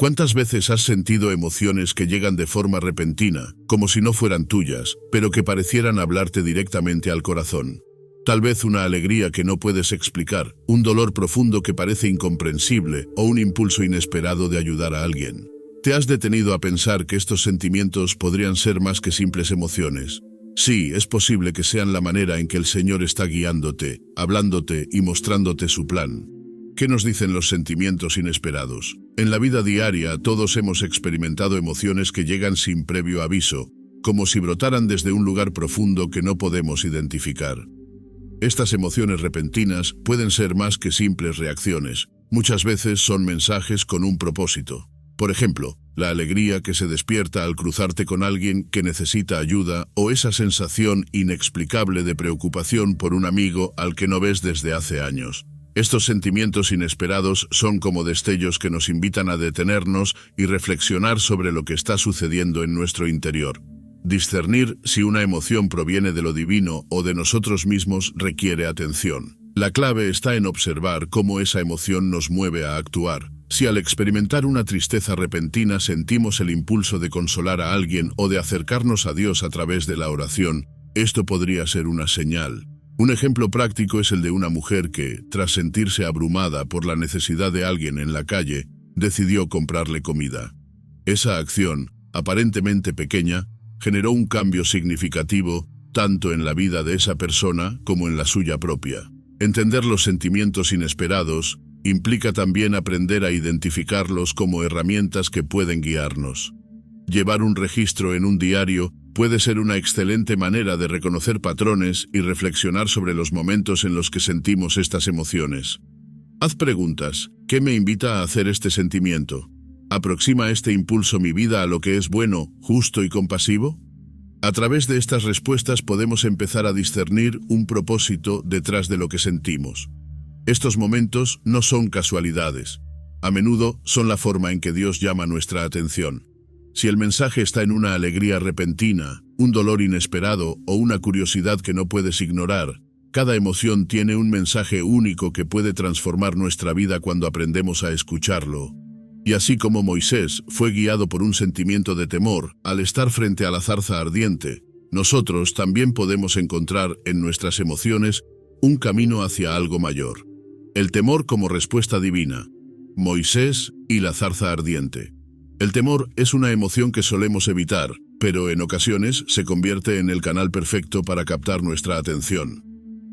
¿Cuántas veces has sentido emociones que llegan de forma repentina, como si no fueran tuyas, pero que parecieran hablarte directamente al corazón? Tal vez una alegría que no puedes explicar, un dolor profundo que parece incomprensible o un impulso inesperado de ayudar a alguien. ¿Te has detenido a pensar que estos sentimientos podrían ser más que simples emociones? Sí, es posible que sean la manera en que el Señor está guiándote, hablándote y mostrándote su plan. ¿Qué nos dicen los sentimientos inesperados? En la vida diaria todos hemos experimentado emociones que llegan sin previo aviso, como si brotaran desde un lugar profundo que no podemos identificar. Estas emociones repentinas pueden ser más que simples reacciones. Muchas veces son mensajes con un propósito. Por ejemplo, la alegría que se despierta al cruzarte con alguien que necesita ayuda o esa sensación inexplicable de preocupación por un amigo al que no ves desde hace años. Estos sentimientos inesperados son como destellos que nos invitan a detenernos y reflexionar sobre lo que está sucediendo en nuestro interior. Discernir si una emoción proviene de lo divino o de nosotros mismos requiere atención. La clave está en observar cómo esa emoción nos mueve a actuar. Si al experimentar una tristeza repentina sentimos el impulso de consolar a alguien o de acercarnos a Dios a través de la oración, esto podría ser una señal. Un ejemplo práctico es el de una mujer que, tras sentirse abrumada por la necesidad de alguien en la calle, decidió comprarle comida. Esa acción, aparentemente pequeña, generó un cambio significativo tanto en la vida de esa persona como en la suya propia. Entender los sentimientos inesperados implica también aprender a identificarlos como herramientas que pueden guiarnos. Llevar un registro en un diario puede ser una excelente manera de reconocer patrones y reflexionar sobre los momentos en los que sentimos estas emociones. Haz preguntas. ¿Qué me invita a hacer este sentimiento? ¿Aproxima este impulso mi vida a lo que es bueno, justo y compasivo? A través de estas respuestas podemos empezar a discernir un propósito detrás de lo que sentimos. Estos momentos no son casualidades. A menudo son la forma en que Dios llama nuestra atención. Si el mensaje está en una alegría repentina, un dolor inesperado o una curiosidad que no puedes ignorar, cada emoción tiene un mensaje único que puede transformar nuestra vida cuando aprendemos a escucharlo. Y así como Moisés fue guiado por un sentimiento de temor al estar frente a la zarza ardiente, nosotros también podemos encontrar en nuestras emociones un camino hacia algo mayor. El temor como respuesta divina. Moisés y la zarza ardiente. El temor es una emoción que solemos evitar, pero en ocasiones se convierte en el canal perfecto para captar nuestra atención.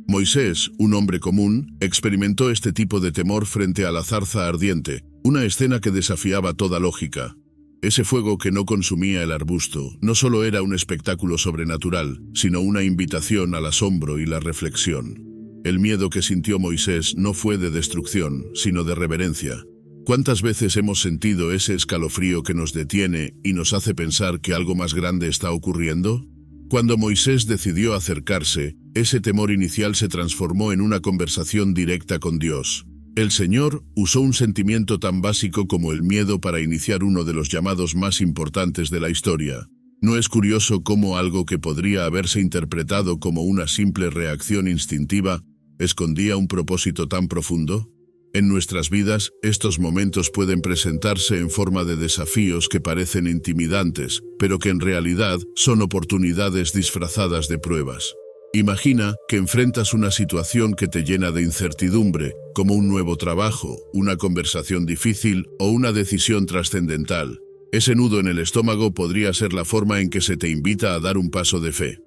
Moisés, un hombre común, experimentó este tipo de temor frente a la zarza ardiente, una escena que desafiaba toda lógica. Ese fuego que no consumía el arbusto no solo era un espectáculo sobrenatural, sino una invitación al asombro y la reflexión. El miedo que sintió Moisés no fue de destrucción, sino de reverencia. ¿Cuántas veces hemos sentido ese escalofrío que nos detiene y nos hace pensar que algo más grande está ocurriendo? Cuando Moisés decidió acercarse, ese temor inicial se transformó en una conversación directa con Dios. El Señor usó un sentimiento tan básico como el miedo para iniciar uno de los llamados más importantes de la historia. ¿No es curioso cómo algo que podría haberse interpretado como una simple reacción instintiva escondía un propósito tan profundo? En nuestras vidas, estos momentos pueden presentarse en forma de desafíos que parecen intimidantes, pero que en realidad son oportunidades disfrazadas de pruebas. Imagina que enfrentas una situación que te llena de incertidumbre, como un nuevo trabajo, una conversación difícil o una decisión trascendental. Ese nudo en el estómago podría ser la forma en que se te invita a dar un paso de fe.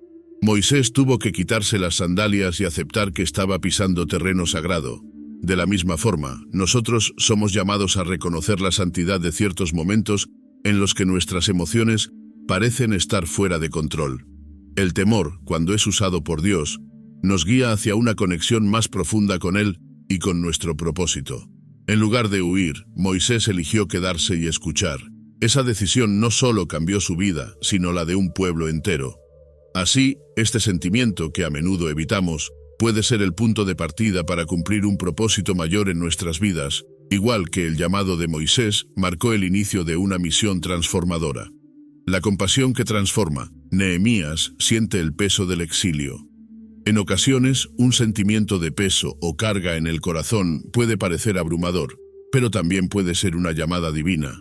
Moisés tuvo que quitarse las sandalias y aceptar que estaba pisando terreno sagrado. De la misma forma, nosotros somos llamados a reconocer la santidad de ciertos momentos en los que nuestras emociones parecen estar fuera de control. El temor, cuando es usado por Dios, nos guía hacia una conexión más profunda con Él y con nuestro propósito. En lugar de huir, Moisés eligió quedarse y escuchar. Esa decisión no solo cambió su vida, sino la de un pueblo entero. Así, este sentimiento que a menudo evitamos puede ser el punto de partida para cumplir un propósito mayor en nuestras vidas, igual que el llamado de Moisés marcó el inicio de una misión transformadora. La compasión que transforma. Nehemías siente el peso del exilio. En ocasiones, un sentimiento de peso o carga en el corazón puede parecer abrumador, pero también puede ser una llamada divina.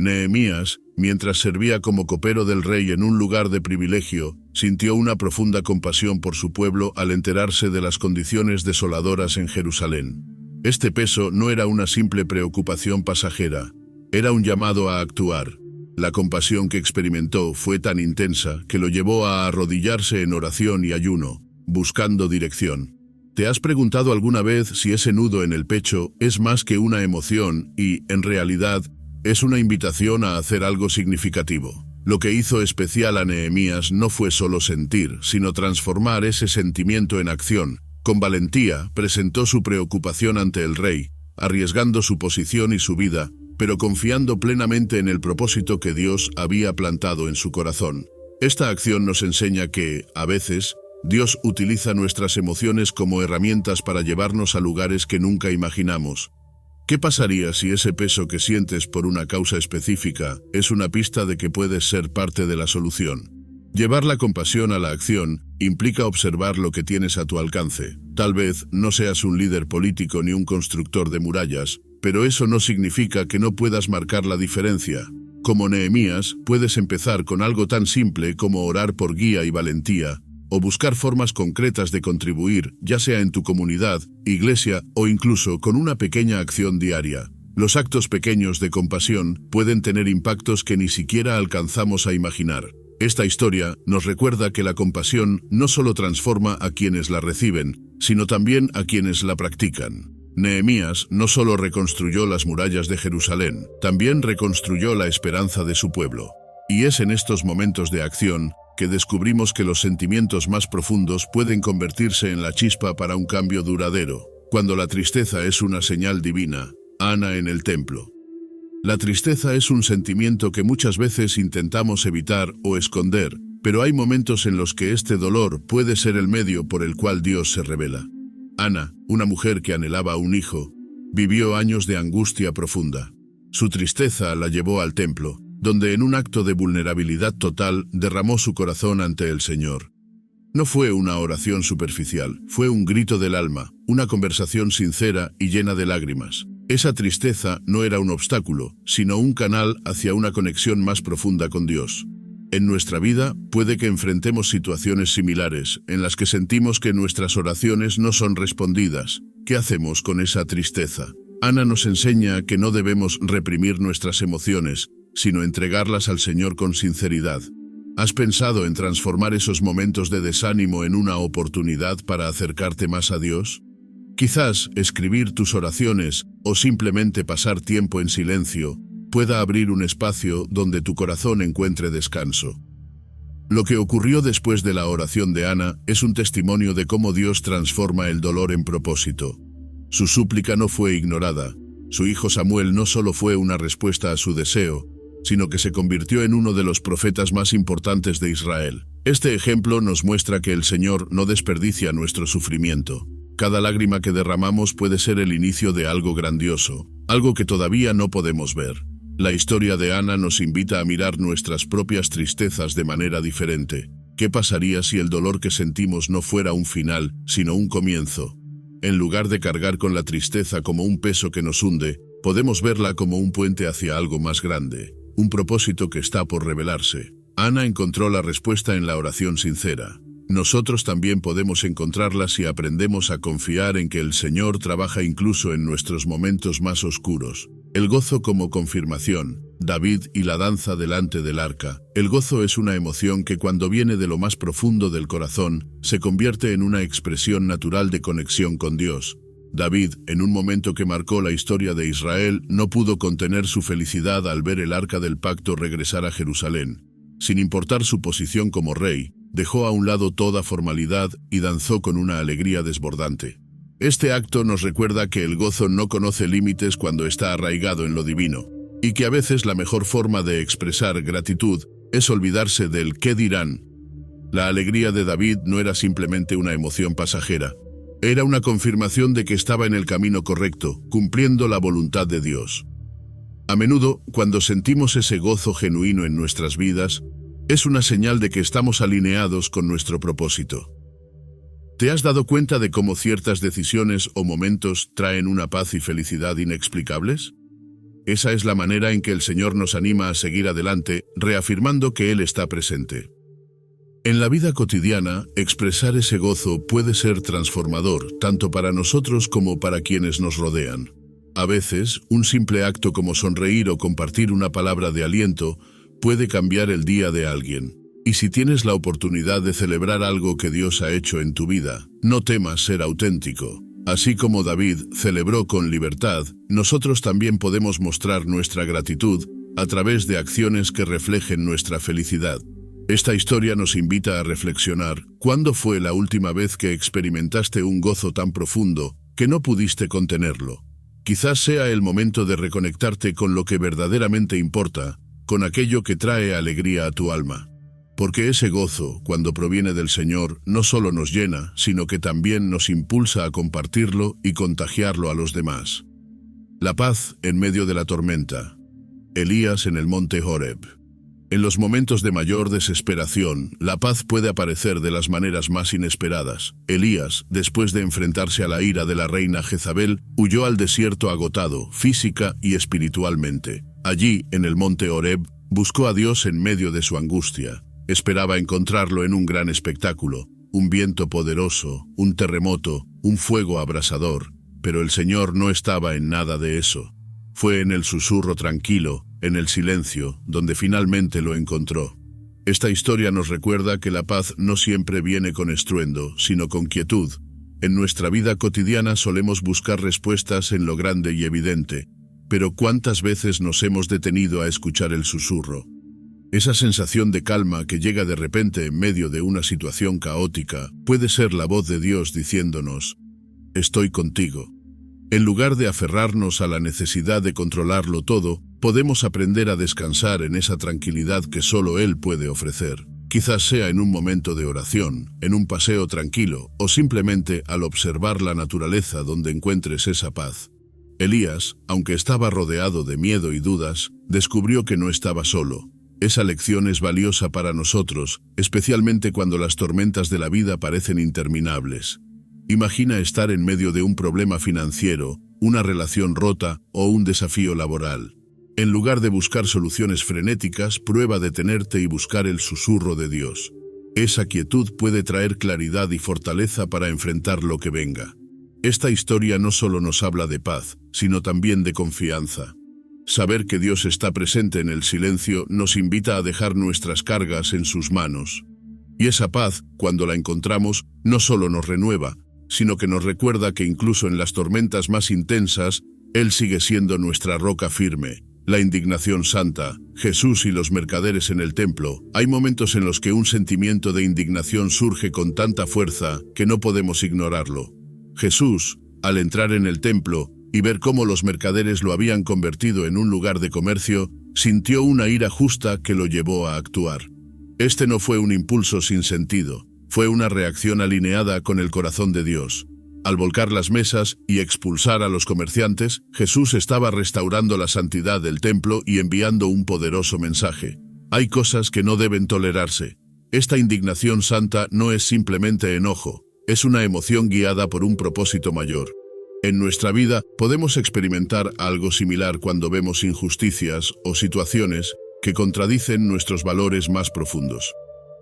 Nehemías, mientras servía como copero del rey en un lugar de privilegio, sintió una profunda compasión por su pueblo al enterarse de las condiciones desoladoras en Jerusalén. Este peso no era una simple preocupación pasajera, era un llamado a actuar. La compasión que experimentó fue tan intensa que lo llevó a arrodillarse en oración y ayuno, buscando dirección. ¿Te has preguntado alguna vez si ese nudo en el pecho es más que una emoción y, en realidad, es una invitación a hacer algo significativo? Lo que hizo especial a Nehemías no fue solo sentir, sino transformar ese sentimiento en acción. Con valentía, presentó su preocupación ante el rey, arriesgando su posición y su vida, pero confiando plenamente en el propósito que Dios había plantado en su corazón. Esta acción nos enseña que, a veces, Dios utiliza nuestras emociones como herramientas para llevarnos a lugares que nunca imaginamos. ¿Qué pasaría si ese peso que sientes por una causa específica es una pista de que puedes ser parte de la solución? Llevar la compasión a la acción implica observar lo que tienes a tu alcance. Tal vez no seas un líder político ni un constructor de murallas, pero eso no significa que no puedas marcar la diferencia. Como Nehemías, puedes empezar con algo tan simple como orar por guía y valentía, o buscar formas concretas de contribuir, ya sea en tu comunidad, iglesia o incluso con una pequeña acción diaria. Los actos pequeños de compasión pueden tener impactos que ni siquiera alcanzamos a imaginar. Esta historia nos recuerda que la compasión no solo transforma a quienes la reciben, sino también a quienes la practican. Nehemías no solo reconstruyó las murallas de Jerusalén, también reconstruyó la esperanza de su pueblo. Y es en estos momentos de acción que descubrimos que los sentimientos más profundos pueden convertirse en la chispa para un cambio duradero. Cuando la tristeza es una señal divina, Ana en el templo. La tristeza es un sentimiento que muchas veces intentamos evitar o esconder, pero hay momentos en los que este dolor puede ser el medio por el cual Dios se revela. Ana, una mujer que anhelaba un hijo, vivió años de angustia profunda. Su tristeza la llevó al templo, donde en un acto de vulnerabilidad total derramó su corazón ante el Señor. No fue una oración superficial, fue un grito del alma, una conversación sincera y llena de lágrimas. Esa tristeza no era un obstáculo, sino un canal hacia una conexión más profunda con Dios. En nuestra vida puede que enfrentemos situaciones similares, en las que sentimos que nuestras oraciones no son respondidas. ¿Qué hacemos con esa tristeza? Ana nos enseña que no debemos reprimir nuestras emociones, sino entregarlas al Señor con sinceridad. ¿Has pensado en transformar esos momentos de desánimo en una oportunidad para acercarte más a Dios? Quizás escribir tus oraciones o simplemente pasar tiempo en silencio pueda abrir un espacio donde tu corazón encuentre descanso. Lo que ocurrió después de la oración de Ana es un testimonio de cómo Dios transforma el dolor en propósito. Su súplica no fue ignorada. Su hijo Samuel no solo fue una respuesta a su deseo, sino que se convirtió en uno de los profetas más importantes de Israel. Este ejemplo nos muestra que el Señor no desperdicia nuestro sufrimiento. Cada lágrima que derramamos puede ser el inicio de algo grandioso, algo que todavía no podemos ver. La historia de Ana nos invita a mirar nuestras propias tristezas de manera diferente. ¿Qué pasaría si el dolor que sentimos no fuera un final, sino un comienzo? En lugar de cargar con la tristeza como un peso que nos hunde, podemos verla como un puente hacia algo más grande, un propósito que está por revelarse. Ana encontró la respuesta en la oración sincera. Nosotros también podemos encontrarla si aprendemos a confiar en que el Señor trabaja incluso en nuestros momentos más oscuros. El gozo como confirmación. David y la danza delante del arca. El gozo es una emoción que cuando viene de lo más profundo del corazón, se convierte en una expresión natural de conexión con Dios. David, en un momento que marcó la historia de Israel, no pudo contener su felicidad al ver el arca del pacto regresar a Jerusalén. Sin importar su posición como rey, dejó a un lado toda formalidad y danzó con una alegría desbordante. Este acto nos recuerda que el gozo no conoce límites cuando está arraigado en lo divino, y que a veces la mejor forma de expresar gratitud es olvidarse del ¿qué dirán? La alegría de David no era simplemente una emoción pasajera. Era una confirmación de que estaba en el camino correcto, cumpliendo la voluntad de Dios. A menudo, cuando sentimos ese gozo genuino en nuestras vidas, es una señal de que estamos alineados con nuestro propósito. ¿Te has dado cuenta de cómo ciertas decisiones o momentos traen una paz y felicidad inexplicables? Esa es la manera en que el Señor nos anima a seguir adelante, reafirmando que Él está presente. En la vida cotidiana, expresar ese gozo puede ser transformador, tanto para nosotros como para quienes nos rodean. A veces, un simple acto como sonreír o compartir una palabra de aliento puede cambiar el día de alguien. Y si tienes la oportunidad de celebrar algo que Dios ha hecho en tu vida, no temas ser auténtico. Así como David celebró con libertad, nosotros también podemos mostrar nuestra gratitud a través de acciones que reflejen nuestra felicidad. Esta historia nos invita a reflexionar: ¿cuándo fue la última vez que experimentaste un gozo tan profundo que no pudiste contenerlo? Quizás sea el momento de reconectarte con lo que verdaderamente importa, con aquello que trae alegría a tu alma. Porque ese gozo, cuando proviene del Señor, no solo nos llena, sino que también nos impulsa a compartirlo y contagiarlo a los demás. La paz en medio de la tormenta. Elías en el monte Horeb. En los momentos de mayor desesperación, la paz puede aparecer de las maneras más inesperadas. Elías, después de enfrentarse a la ira de la reina Jezabel, huyó al desierto agotado, física y espiritualmente. Allí, en el monte Horeb, buscó a Dios en medio de su angustia. Esperaba encontrarlo en un gran espectáculo, un viento poderoso, un terremoto, un fuego abrasador, pero el Señor no estaba en nada de eso. Fue en el susurro tranquilo, en el silencio, donde finalmente lo encontró. Esta historia nos recuerda que la paz no siempre viene con estruendo, sino con quietud. En nuestra vida cotidiana solemos buscar respuestas en lo grande y evidente, pero ¿cuántas veces nos hemos detenido a escuchar el susurro? Esa sensación de calma que llega de repente en medio de una situación caótica puede ser la voz de Dios diciéndonos: estoy contigo. En lugar de aferrarnos a la necesidad de controlarlo todo, podemos aprender a descansar en esa tranquilidad que solo Él puede ofrecer. Quizás sea en un momento de oración, en un paseo tranquilo, o simplemente al observar la naturaleza donde encuentres esa paz. Elías, aunque estaba rodeado de miedo y dudas, descubrió que no estaba solo. Esa lección es valiosa para nosotros, especialmente cuando las tormentas de la vida parecen interminables. Imagina estar en medio de un problema financiero, una relación rota o un desafío laboral. En lugar de buscar soluciones frenéticas, prueba detenerte y buscar el susurro de Dios. Esa quietud puede traer claridad y fortaleza para enfrentar lo que venga. Esta historia no solo nos habla de paz, sino también de confianza. Saber que Dios está presente en el silencio nos invita a dejar nuestras cargas en sus manos. Y esa paz, cuando la encontramos, no solo nos renueva, sino que nos recuerda que incluso en las tormentas más intensas, Él sigue siendo nuestra roca firme. La indignación santa, Jesús y los mercaderes en el templo. Hay momentos en los que un sentimiento de indignación surge con tanta fuerza que no podemos ignorarlo. Jesús, al entrar en el templo y ver cómo los mercaderes lo habían convertido en un lugar de comercio, sintió una ira justa que lo llevó a actuar. Este no fue un impulso sin sentido, fue una reacción alineada con el corazón de Dios. Al volcar las mesas y expulsar a los comerciantes, Jesús estaba restaurando la santidad del templo y enviando un poderoso mensaje. Hay cosas que no deben tolerarse. Esta indignación santa no es simplemente enojo, es una emoción guiada por un propósito mayor. En nuestra vida podemos experimentar algo similar cuando vemos injusticias o situaciones que contradicen nuestros valores más profundos.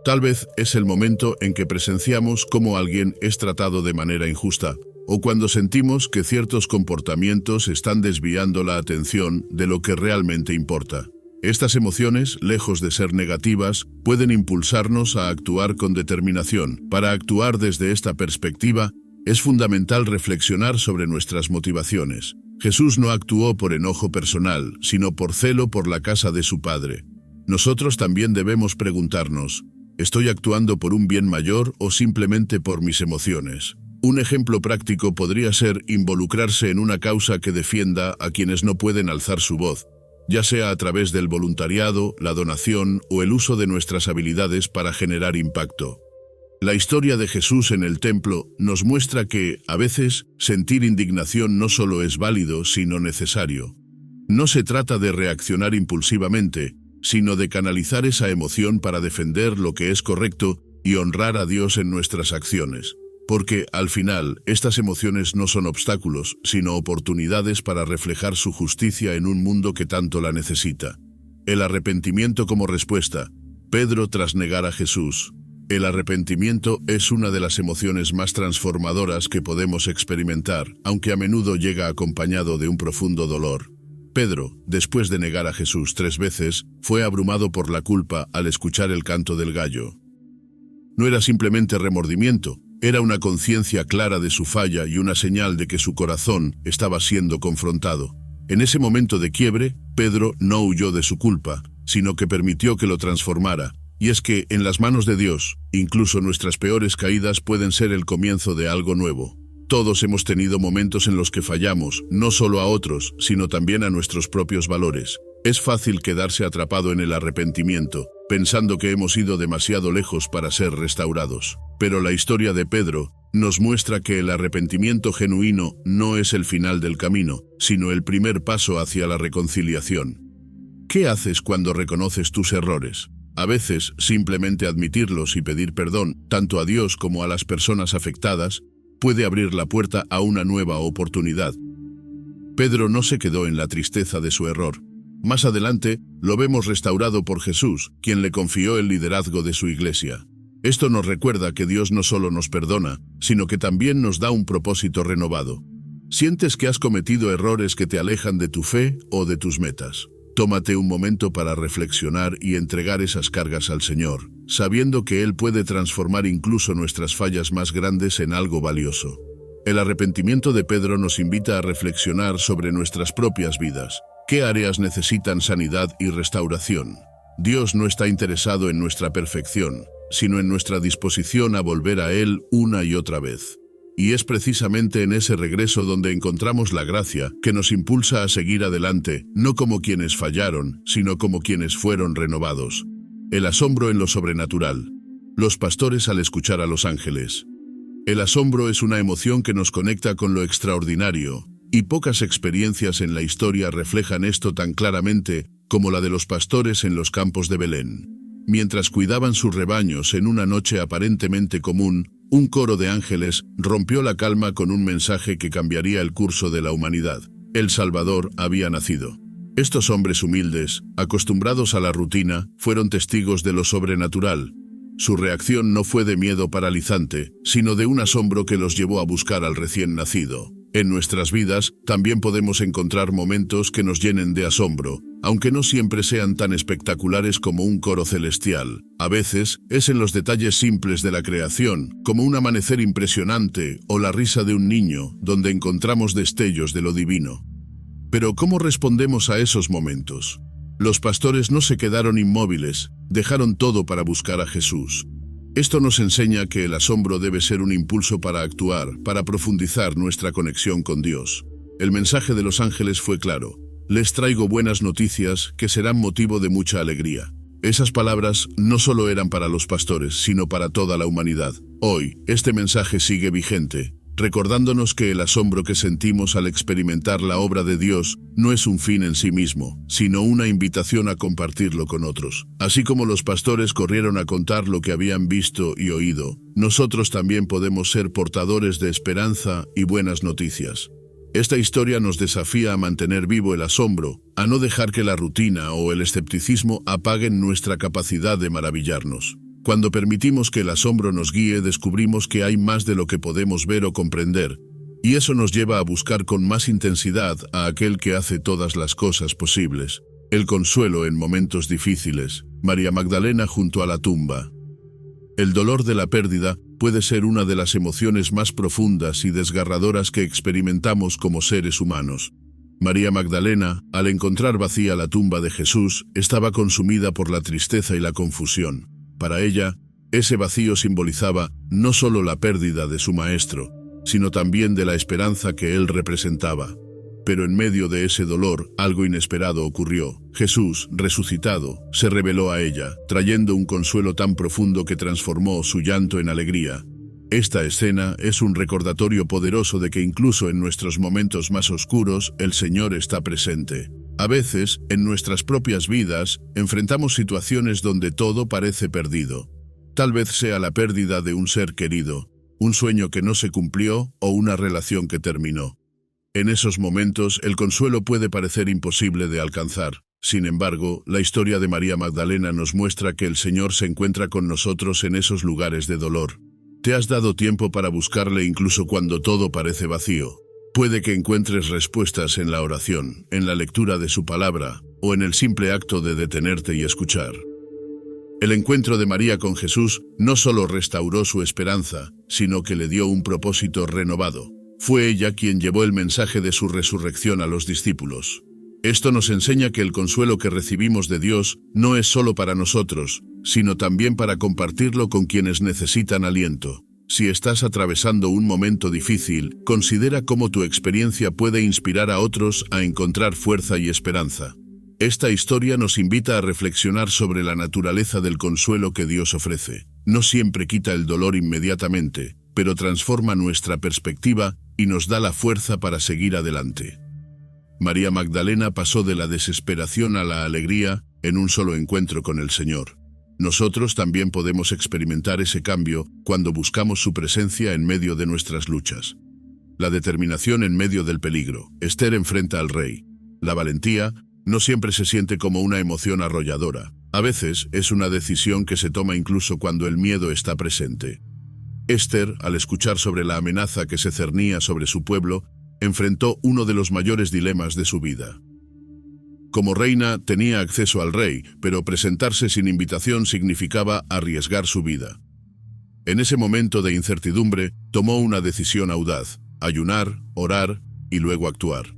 Tal vez es el momento en que presenciamos cómo alguien es tratado de manera injusta, o cuando sentimos que ciertos comportamientos están desviando la atención de lo que realmente importa. Estas emociones, lejos de ser negativas, pueden impulsarnos a actuar con determinación. Para actuar desde esta perspectiva, es fundamental reflexionar sobre nuestras motivaciones. Jesús no actuó por enojo personal, sino por celo por la casa de su Padre. Nosotros también debemos preguntarnos: ¿estoy actuando por un bien mayor o simplemente por mis emociones? Un ejemplo práctico podría ser involucrarse en una causa que defienda a quienes no pueden alzar su voz, ya sea a través del voluntariado, la donación o el uso de nuestras habilidades para generar impacto. La historia de Jesús en el templo nos muestra que, a veces, sentir indignación no solo es válido, sino necesario. No se trata de reaccionar impulsivamente, sino de canalizar esa emoción para defender lo que es correcto y honrar a Dios en nuestras acciones. porque, al final, estas emociones no son obstáculos, sino oportunidades para reflejar su justicia en un mundo que tanto la necesita. El arrepentimiento como respuesta. Pedro tras negar a Jesús. El arrepentimiento es una de las emociones más transformadoras que podemos experimentar, aunque a menudo llega acompañado de un profundo dolor. Pedro, después de negar a Jesús 3 veces, fue abrumado por la culpa al escuchar el canto del gallo. No era simplemente remordimiento, era una conciencia clara de su falla y una señal de que su corazón estaba siendo confrontado. En ese momento de quiebre, Pedro no huyó de su culpa, sino que permitió que lo transformara. Y es que, en las manos de Dios, incluso nuestras peores caídas pueden ser el comienzo de algo nuevo. Todos hemos tenido momentos en los que fallamos, no solo a otros, sino también a nuestros propios valores. Es fácil quedarse atrapado en el arrepentimiento, pensando que hemos ido demasiado lejos para ser restaurados. Pero la historia de Pedro nos muestra que el arrepentimiento genuino no es el final del camino, sino el primer paso hacia la reconciliación. ¿Qué haces cuando reconoces tus errores? A veces, simplemente admitirlos y pedir perdón, tanto a Dios como a las personas afectadas, puede abrir la puerta a una nueva oportunidad. Pedro no se quedó en la tristeza de su error. Más adelante, lo vemos restaurado por Jesús, quien le confió el liderazgo de su iglesia. Esto nos recuerda que Dios no solo nos perdona, sino que también nos da un propósito renovado. ¿Sientes que has cometido errores que te alejan de tu fe o de tus metas? Tómate un momento para reflexionar y entregar esas cargas al Señor, sabiendo que Él puede transformar incluso nuestras fallas más grandes en algo valioso. El arrepentimiento de Pedro nos invita a reflexionar sobre nuestras propias vidas. ¿Qué áreas necesitan sanidad y restauración? Dios no está interesado en nuestra perfección, sino en nuestra disposición a volver a Él una y otra vez. Y es precisamente en ese regreso donde encontramos la gracia que nos impulsa a seguir adelante, no como quienes fallaron, sino como quienes fueron renovados. El asombro en lo sobrenatural. Los pastores al escuchar a los ángeles. El asombro es una emoción que nos conecta con lo extraordinario, y pocas experiencias en la historia reflejan esto tan claramente como la de los pastores en los campos de Belén. Mientras cuidaban sus rebaños en una noche aparentemente común, un coro de ángeles rompió la calma con un mensaje que cambiaría el curso de la humanidad. El Salvador había nacido. Estos hombres humildes, acostumbrados a la rutina, fueron testigos de lo sobrenatural. Su reacción no fue de miedo paralizante, sino de un asombro que los llevó a buscar al recién nacido. En nuestras vidas, también podemos encontrar momentos que nos llenen de asombro, aunque no siempre sean tan espectaculares como un coro celestial. A veces, es en los detalles simples de la creación, como un amanecer impresionante o la risa de un niño, donde encontramos destellos de lo divino. Pero ¿cómo respondemos a esos momentos? Los pastores no se quedaron inmóviles, dejaron todo para buscar a Jesús. Esto nos enseña que el asombro debe ser un impulso para actuar, para profundizar nuestra conexión con Dios. El mensaje de los ángeles fue claro: les traigo buenas noticias que serán motivo de mucha alegría. Esas palabras no solo eran para los pastores, sino para toda la humanidad. Hoy, este mensaje sigue vigente, recordándonos que el asombro que sentimos al experimentar la obra de Dios no es un fin en sí mismo, sino una invitación a compartirlo con otros. Así como los pastores corrieron a contar lo que habían visto y oído, nosotros también podemos ser portadores de esperanza y buenas noticias. Esta historia nos desafía a mantener vivo el asombro, a no dejar que la rutina o el escepticismo apaguen nuestra capacidad de maravillarnos. Cuando permitimos que el asombro nos guíe, descubrimos que hay más de lo que podemos ver o comprender, y eso nos lleva a buscar con más intensidad a aquel que hace todas las cosas posibles. El consuelo en momentos difíciles. María Magdalena junto a la tumba. El dolor de la pérdida puede ser una de las emociones más profundas y desgarradoras que experimentamos como seres humanos. María Magdalena, al encontrar vacía la tumba de Jesús, estaba consumida por la tristeza y la confusión. Para ella, ese vacío simbolizaba no solo la pérdida de su maestro, sino también de la esperanza que él representaba. Pero en medio de ese dolor, algo inesperado ocurrió. Jesús, resucitado, se reveló a ella, trayendo un consuelo tan profundo que transformó su llanto en alegría. Esta escena es un recordatorio poderoso de que incluso en nuestros momentos más oscuros, el Señor está presente. A veces, en nuestras propias vidas, enfrentamos situaciones donde todo parece perdido. Tal vez sea la pérdida de un ser querido, un sueño que no se cumplió o una relación que terminó. En esos momentos, el consuelo puede parecer imposible de alcanzar. Sin embargo, la historia de María Magdalena nos muestra que el Señor se encuentra con nosotros en esos lugares de dolor. ¿Te has dado tiempo para buscarle incluso cuando todo parece vacío? Puede que encuentres respuestas en la oración, en la lectura de su palabra, o en el simple acto de detenerte y escuchar. El encuentro de María con Jesús no solo restauró su esperanza, sino que le dio un propósito renovado. Fue ella quien llevó el mensaje de su resurrección a los discípulos. Esto nos enseña que el consuelo que recibimos de Dios no es solo para nosotros, sino también para compartirlo con quienes necesitan aliento. Si estás atravesando un momento difícil, considera cómo tu experiencia puede inspirar a otros a encontrar fuerza y esperanza. Esta historia nos invita a reflexionar sobre la naturaleza del consuelo que Dios ofrece. No siempre quita el dolor inmediatamente, pero transforma nuestra perspectiva y nos da la fuerza para seguir adelante. María Magdalena pasó de la desesperación a la alegría en un solo encuentro con el Señor. Nosotros también podemos experimentar ese cambio cuando buscamos su presencia en medio de nuestras luchas. La determinación en medio del peligro. Esther enfrenta al rey. La valentía no siempre se siente como una emoción arrolladora. A veces es una decisión que se toma incluso cuando el miedo está presente. Esther, al escuchar sobre la amenaza que se cernía sobre su pueblo, enfrentó uno de los mayores dilemas de su vida. Como reina tenía acceso al rey, pero presentarse sin invitación significaba arriesgar su vida. En ese momento de incertidumbre, tomó una decisión audaz: ayunar, orar y luego actuar.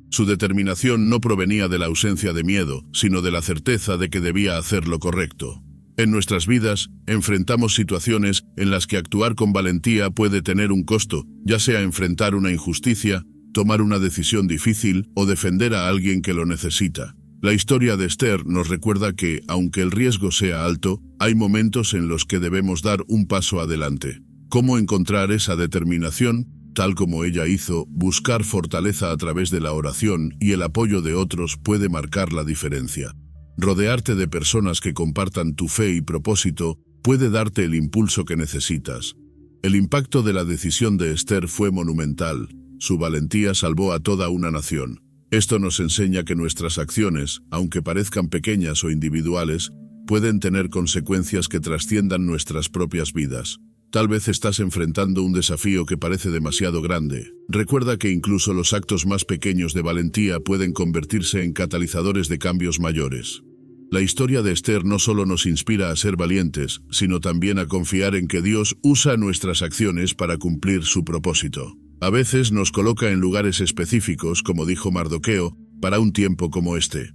Su determinación no provenía de la ausencia de miedo, sino de la certeza de que debía hacer lo correcto. En nuestras vidas, enfrentamos situaciones en las que actuar con valentía puede tener un costo, ya sea enfrentar una injusticia, tomar una decisión difícil o defender a alguien que lo necesita. La historia de Esther nos recuerda que, aunque el riesgo sea alto, hay momentos en los que debemos dar un paso adelante. ¿Cómo encontrar esa determinación? Tal como ella hizo, buscar fortaleza a través de la oración y el apoyo de otros puede marcar la diferencia. Rodearte de personas que compartan tu fe y propósito puede darte el impulso que necesitas. El impacto de la decisión de Esther fue monumental. Su valentía salvó a toda una nación. Esto nos enseña que nuestras acciones, aunque parezcan pequeñas o individuales, pueden tener consecuencias que trasciendan nuestras propias vidas. Tal vez estás enfrentando un desafío que parece demasiado grande. Recuerda que incluso los actos más pequeños de valentía pueden convertirse en catalizadores de cambios mayores. La historia de Esther no solo nos inspira a ser valientes, sino también a confiar en que Dios usa nuestras acciones para cumplir su propósito. A veces nos coloca en lugares específicos, como dijo Mardoqueo, para un tiempo como este.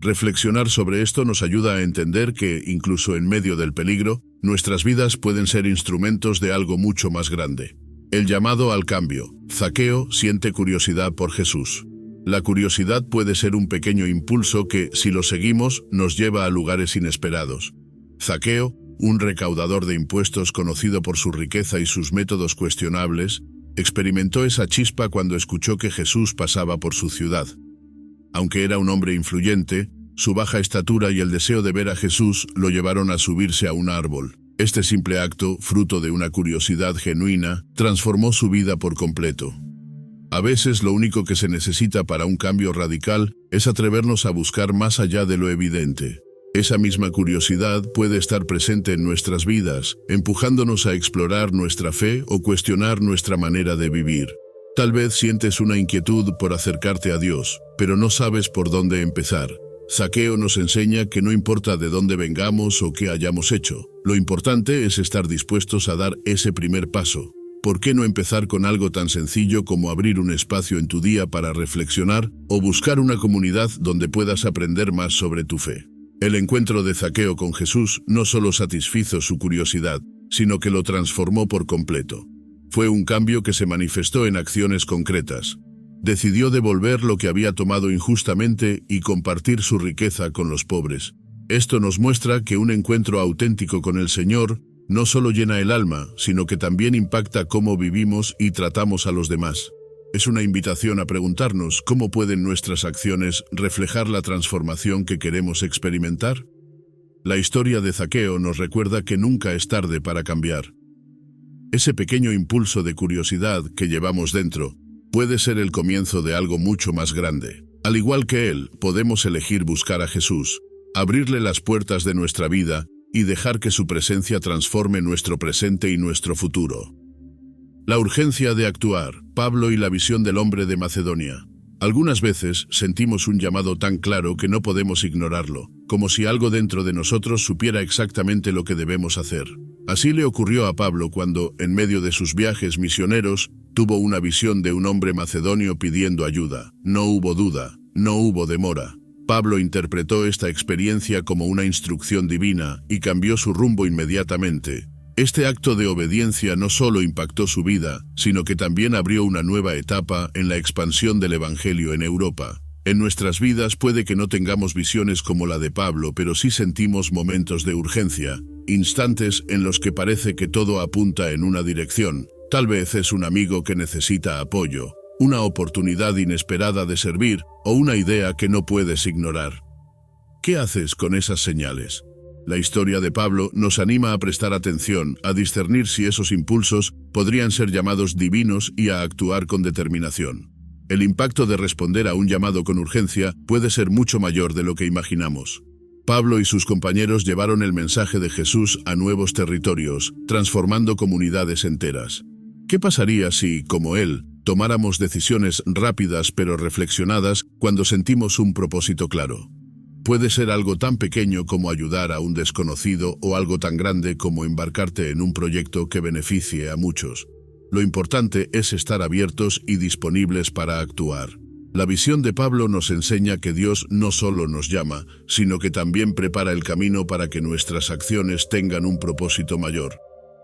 Reflexionar sobre esto nos ayuda a entender que, incluso en medio del peligro, nuestras vidas pueden ser instrumentos de algo mucho más grande. El llamado al cambio. Zaqueo siente curiosidad por Jesús. La curiosidad puede ser un pequeño impulso que, si lo seguimos, nos lleva a lugares inesperados. Zaqueo, un recaudador de impuestos conocido por su riqueza y sus métodos cuestionables, experimentó esa chispa cuando escuchó que Jesús pasaba por su ciudad. Aunque era un hombre influyente, su baja estatura y el deseo de ver a Jesús lo llevaron a subirse a un árbol. Este simple acto, fruto de una curiosidad genuina, transformó su vida por completo. A veces lo único que se necesita para un cambio radical es atrevernos a buscar más allá de lo evidente. Esa misma curiosidad puede estar presente en nuestras vidas, empujándonos a explorar nuestra fe o cuestionar nuestra manera de vivir. Tal vez sientes una inquietud por acercarte a Dios, pero no sabes por dónde empezar. Zaqueo nos enseña que no importa de dónde vengamos o qué hayamos hecho, lo importante es estar dispuestos a dar ese primer paso. ¿Por qué no empezar con algo tan sencillo como abrir un espacio en tu día para reflexionar o buscar una comunidad donde puedas aprender más sobre tu fe? El encuentro de Zaqueo con Jesús no solo satisfizo su curiosidad, sino que lo transformó por completo. Fue un cambio que se manifestó en acciones concretas. Decidió devolver lo que había tomado injustamente y compartir su riqueza con los pobres. Esto nos muestra que un encuentro auténtico con el Señor no solo llena el alma, sino que también impacta cómo vivimos y tratamos a los demás. Es una invitación a preguntarnos cómo pueden nuestras acciones reflejar la transformación que queremos experimentar. La historia de Zaqueo nos recuerda que nunca es tarde para cambiar. Ese pequeño impulso de curiosidad que llevamos dentro puede ser el comienzo de algo mucho más grande. Al igual que él, podemos elegir buscar a Jesús, abrirle las puertas de nuestra vida y dejar que su presencia transforme nuestro presente y nuestro futuro. La urgencia de actuar, Pablo y la visión del hombre de Macedonia. Algunas veces sentimos un llamado tan claro que no podemos ignorarlo, como si algo dentro de nosotros supiera exactamente lo que debemos hacer. Así le ocurrió a Pablo cuando, en medio de sus viajes misioneros, tuvo una visión de un hombre macedonio pidiendo ayuda. No hubo duda, no hubo demora. Pablo interpretó esta experiencia como una instrucción divina y cambió su rumbo inmediatamente. Este acto de obediencia no solo impactó su vida, sino que también abrió una nueva etapa en la expansión del Evangelio en Europa. En nuestras vidas puede que no tengamos visiones como la de Pablo, pero sí sentimos momentos de urgencia, instantes en los que parece que todo apunta en una dirección. Tal vez es un amigo que necesita apoyo, una oportunidad inesperada de servir o una idea que no puedes ignorar. ¿Qué haces con esas señales? La historia de Pablo nos anima a prestar atención, a discernir si esos impulsos podrían ser llamados divinos y a actuar con determinación. El impacto de responder a un llamado con urgencia puede ser mucho mayor de lo que imaginamos. Pablo y sus compañeros llevaron el mensaje de Jesús a nuevos territorios, transformando comunidades enteras. ¿Qué pasaría si, como él, tomáramos decisiones rápidas pero reflexionadas cuando sentimos un propósito claro? Puede ser algo tan pequeño como ayudar a un desconocido o algo tan grande como embarcarte en un proyecto que beneficie a muchos. Lo importante es estar abiertos y disponibles para actuar. La visión de Pablo nos enseña que Dios no solo nos llama, sino que también prepara el camino para que nuestras acciones tengan un propósito mayor.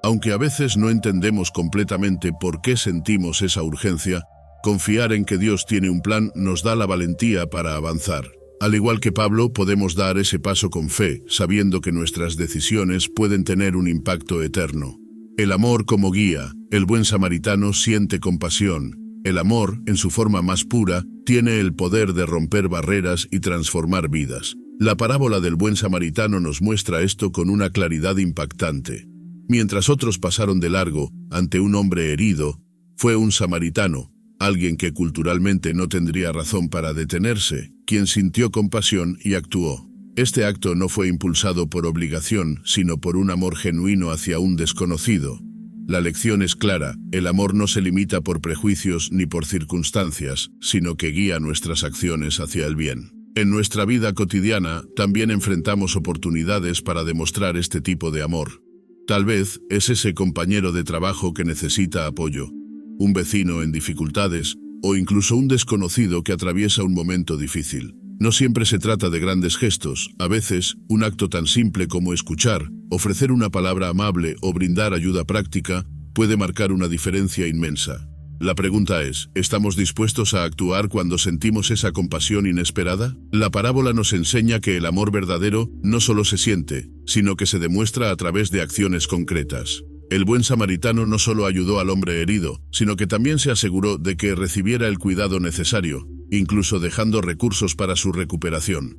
Aunque a veces no entendemos completamente por qué sentimos esa urgencia, confiar en que Dios tiene un plan nos da la valentía para avanzar. Al igual que Pablo, podemos dar ese paso con fe, sabiendo que nuestras decisiones pueden tener un impacto eterno. El amor como guía, el buen samaritano siente compasión. El amor, en su forma más pura, tiene el poder de romper barreras y transformar vidas. La parábola del buen samaritano nos muestra esto con una claridad impactante. Mientras otros pasaron de largo ante un hombre herido, fue un samaritano, alguien que culturalmente no tendría razón para detenerse, quien sintió compasión y actuó. Este acto no fue impulsado por obligación, sino por un amor genuino hacia un desconocido. La lección es clara: el amor no se limita por prejuicios ni por circunstancias, sino que guía nuestras acciones hacia el bien. En nuestra vida cotidiana también enfrentamos oportunidades para demostrar este tipo de amor. Tal vez es ese compañero de trabajo que necesita apoyo, un vecino en dificultades, o incluso un desconocido que atraviesa un momento difícil. No siempre se trata de grandes gestos, a veces un acto tan simple como escuchar, ofrecer una palabra amable o brindar ayuda práctica puede marcar una diferencia inmensa. La pregunta es, ¿estamos dispuestos a actuar cuando sentimos esa compasión inesperada? La parábola nos enseña que el amor verdadero no solo se siente, sino que se demuestra a través de acciones concretas. El buen samaritano no solo ayudó al hombre herido, sino que también se aseguró de que recibiera el cuidado necesario, incluso dejando recursos para su recuperación.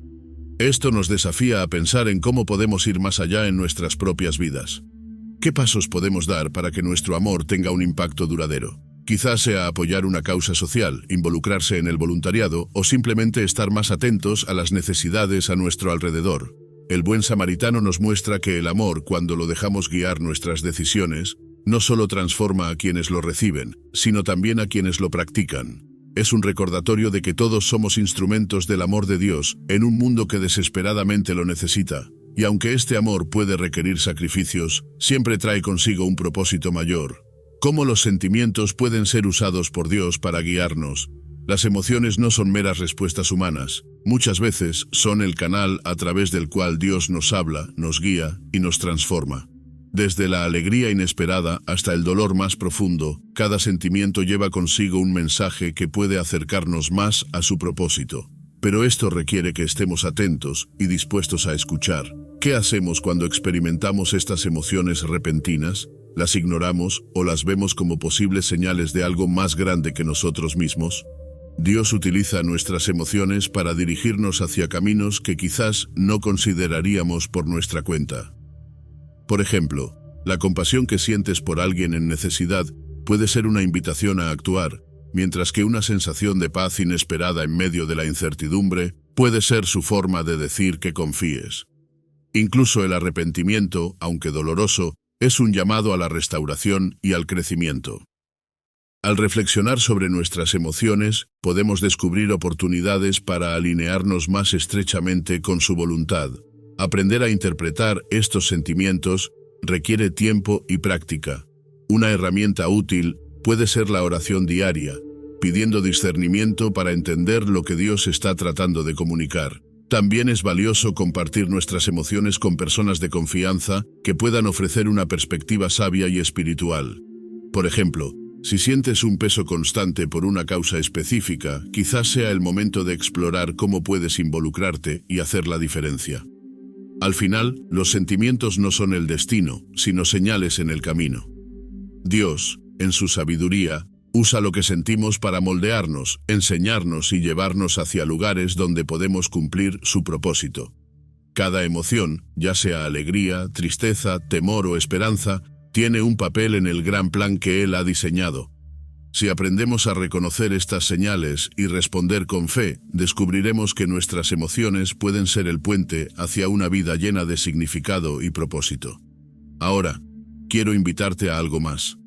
Esto nos desafía a pensar en cómo podemos ir más allá en nuestras propias vidas. ¿Qué pasos podemos dar para que nuestro amor tenga un impacto duradero? Quizás sea apoyar una causa social, involucrarse en el voluntariado o simplemente estar más atentos a las necesidades a nuestro alrededor. El buen samaritano nos muestra que el amor, cuando lo dejamos guiar nuestras decisiones, no solo transforma a quienes lo reciben, sino también a quienes lo practican. Es un recordatorio de que todos somos instrumentos del amor de Dios en un mundo que desesperadamente lo necesita. Y aunque este amor puede requerir sacrificios, siempre trae consigo un propósito mayor. ¿Cómo los sentimientos pueden ser usados por Dios para guiarnos? Las emociones no son meras respuestas humanas. Muchas veces son el canal a través del cual Dios nos habla, nos guía y nos transforma. Desde la alegría inesperada hasta el dolor más profundo, cada sentimiento lleva consigo un mensaje que puede acercarnos más a su propósito. Pero esto requiere que estemos atentos y dispuestos a escuchar. ¿Qué hacemos cuando experimentamos estas emociones repentinas? ¿Las ignoramos o las vemos como posibles señales de algo más grande que nosotros mismos? Dios utiliza nuestras emociones para dirigirnos hacia caminos que quizás no consideraríamos por nuestra cuenta. Por ejemplo, La compasión que sientes por alguien en necesidad puede ser una invitación a actuar, mientras que una sensación de paz inesperada en medio de la incertidumbre puede ser su forma de decir que confíes. Incluso el arrepentimiento, aunque doloroso, es un llamado a la restauración y al crecimiento. Al reflexionar sobre nuestras emociones, podemos descubrir oportunidades para alinearnos más estrechamente con su voluntad. Aprender a interpretar estos sentimientos requiere tiempo y práctica. Una herramienta útil puede ser la oración diaria, pidiendo discernimiento para entender lo que Dios está tratando de comunicar. También es valioso compartir nuestras emociones con personas de confianza que puedan ofrecer una perspectiva sabia y espiritual. Por ejemplo, si sientes un peso constante por una causa específica, quizás sea el momento de explorar cómo puedes involucrarte y hacer la diferencia. Al final, los sentimientos no son el destino, sino señales en el camino. Dios, en su sabiduría, usa lo que sentimos para moldearnos, enseñarnos y llevarnos hacia lugares donde podemos cumplir su propósito. Cada emoción, ya sea alegría, tristeza, temor o esperanza, tiene un papel en el gran plan que Él ha diseñado. Si aprendemos a reconocer estas señales y responder con fe, descubriremos que nuestras emociones pueden ser el puente hacia una vida llena de significado y propósito. Ahora, quiero invitarte a algo más.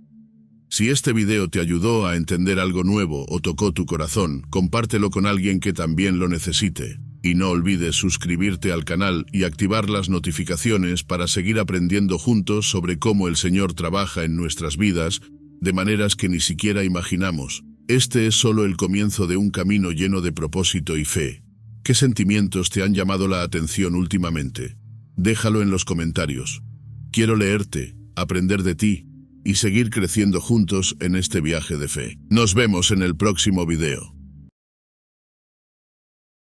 Si este video te ayudó a entender algo nuevo o tocó tu corazón, compártelo con alguien que también lo necesite. Y no olvides suscribirte al canal y activar las notificaciones para seguir aprendiendo juntos sobre cómo el Señor trabaja en nuestras vidas de maneras que ni siquiera imaginamos. Este es solo el comienzo de un camino lleno de propósito y fe. ¿Qué sentimientos te han llamado la atención últimamente? Déjalo en los comentarios. Quiero leerte, aprender de ti y seguir creciendo juntos en este viaje de fe. Nos vemos en el próximo video.